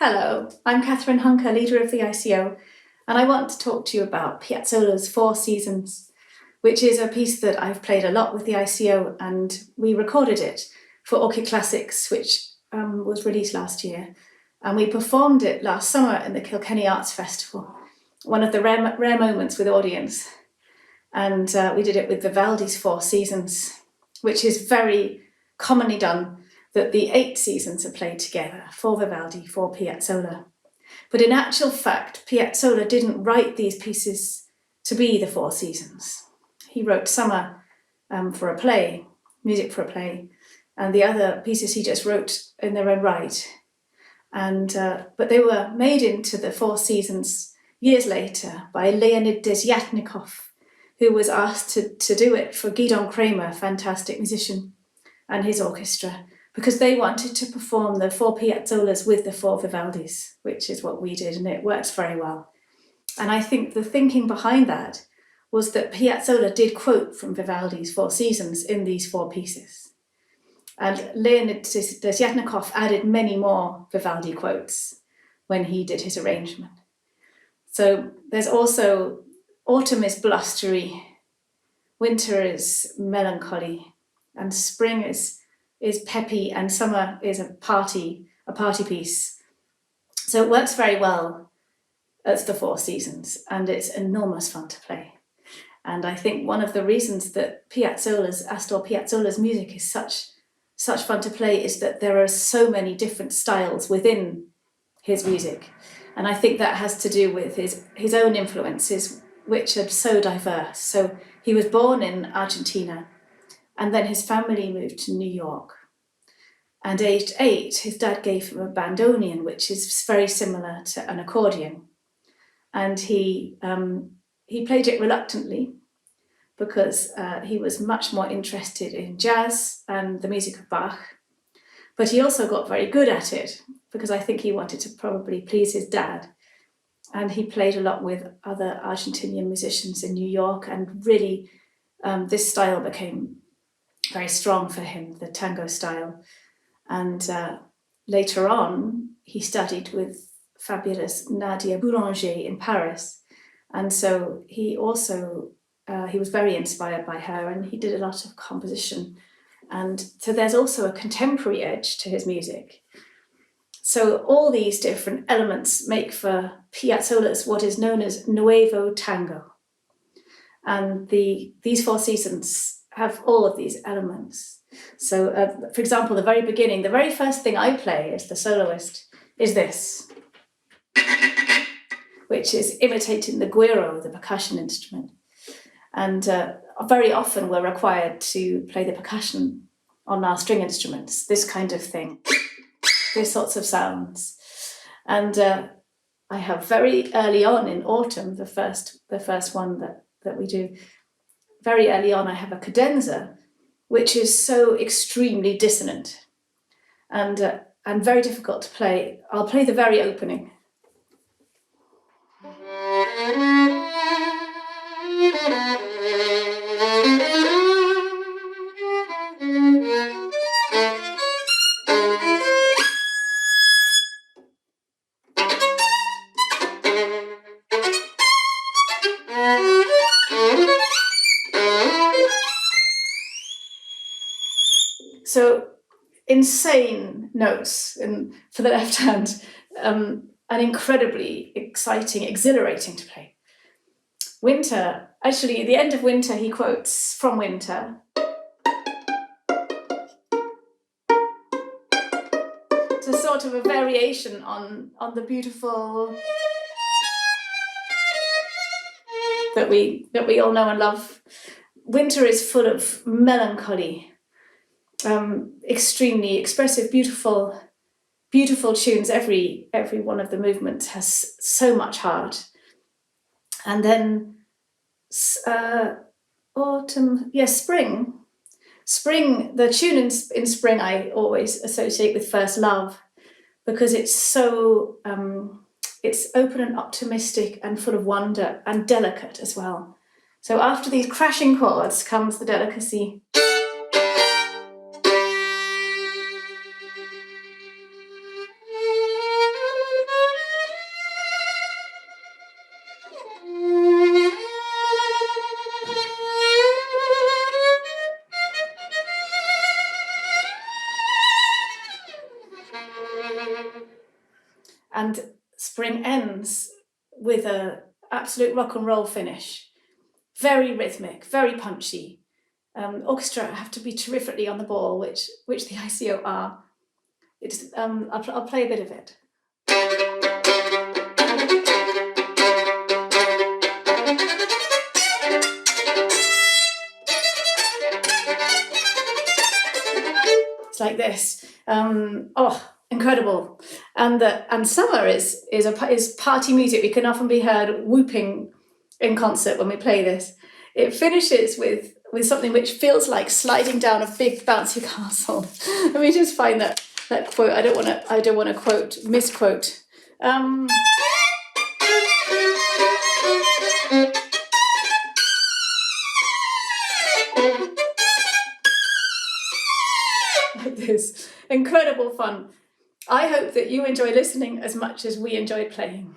Hello, I'm Katherine Hunka, leader of the ICO, and I want to talk to you about Piazzolla's Four Seasons, which is a piece that I've played a lot with the ICO, and we recorded it for Orchid Classics, which was released last year. And we performed it last summer in the Kilkenny Arts Festival, one of the rare moments with audience. And we did it with Vivaldi's Four Seasons, which is very commonly done, that the 8 seasons are played together, for Vivaldi, for Piazzolla. But in actual fact, Piazzolla didn't write these pieces to be the 4 seasons. He wrote summer for a play, music for a play, and the other pieces he just wrote in their own right. And but they were made into the 4 seasons years later by Leonid Desyatnikov, who was asked to do it for Gidon Kramer, a fantastic musician, and his orchestra, because they wanted to perform the 4 Piazzollas with the 4 Vivaldis, which is what we did, and it works very well. And I think the thinking behind that was that Piazzolla did quote from Vivaldi's 4 seasons in these 4 pieces. And Leonid Desyatnikov added many more Vivaldi quotes when he did his arrangement. So there's also autumn is blustery, winter is melancholy, and spring is peppy, and summer is a party piece. So it works very well as the 4 seasons, and it's enormous fun to play. And I think one of the reasons that Astor Piazzolla's music is such fun to play is that there are so many different styles within his music. And I think that has to do with his own influences, which are so diverse. So he was born in Argentina, and then his family moved to New York. And aged 8, his dad gave him a bandoneon, which is very similar to an accordion. And he played it reluctantly because he was much more interested in jazz and the music of Bach. But he also got very good at it because I think he wanted to probably please his dad. And he played a lot with other Argentinian musicians in New York, and really this style became very strong for him, the tango style. And later on, he studied with fabulous Nadia Boulanger in Paris. And so he also, he was very inspired by her, and he did a lot of composition. And so there's also a contemporary edge to his music. So all these different elements make for Piazzolla's what is known as Nuevo Tango. And these 4 seasons have all of these elements. So, for example, the very beginning, the very first thing I play as the soloist is this, which is imitating the güiro, the percussion instrument. And very often we're required to play the percussion on our string instruments, this kind of thing, these sorts of sounds. And I have very early on in autumn, the first one that we do, very early on I have a cadenza, which is so extremely dissonant and very difficult to play. I'll play the very opening. So insane notes for the left hand, and incredibly exciting, exhilarating to play. Winter, actually, the end of Winter, he quotes from Winter. It's a sort of a variation on the beautiful that we all know and love. Winter is full of melancholy. Extremely expressive, beautiful tunes. Every one of the movements has so much heart. And then autumn, spring. The tune in spring I always associate with First Love, because it's so it's open and optimistic and full of wonder and delicate as well. So after these crashing chords comes the delicacy. And spring ends with an absolute rock and roll finish. Very rhythmic, very punchy. Orchestra have to be terrifically on the ball, which the ICO are. I'll play a bit of it. It's like this. Incredible! And summer is party music. We can often be heard whooping in concert when we play this. It finishes with something which feels like sliding down a big bouncy castle. Let me just find that quote. I don't want to misquote. Like this. Incredible fun. I hope that you enjoy listening as much as we enjoyed playing.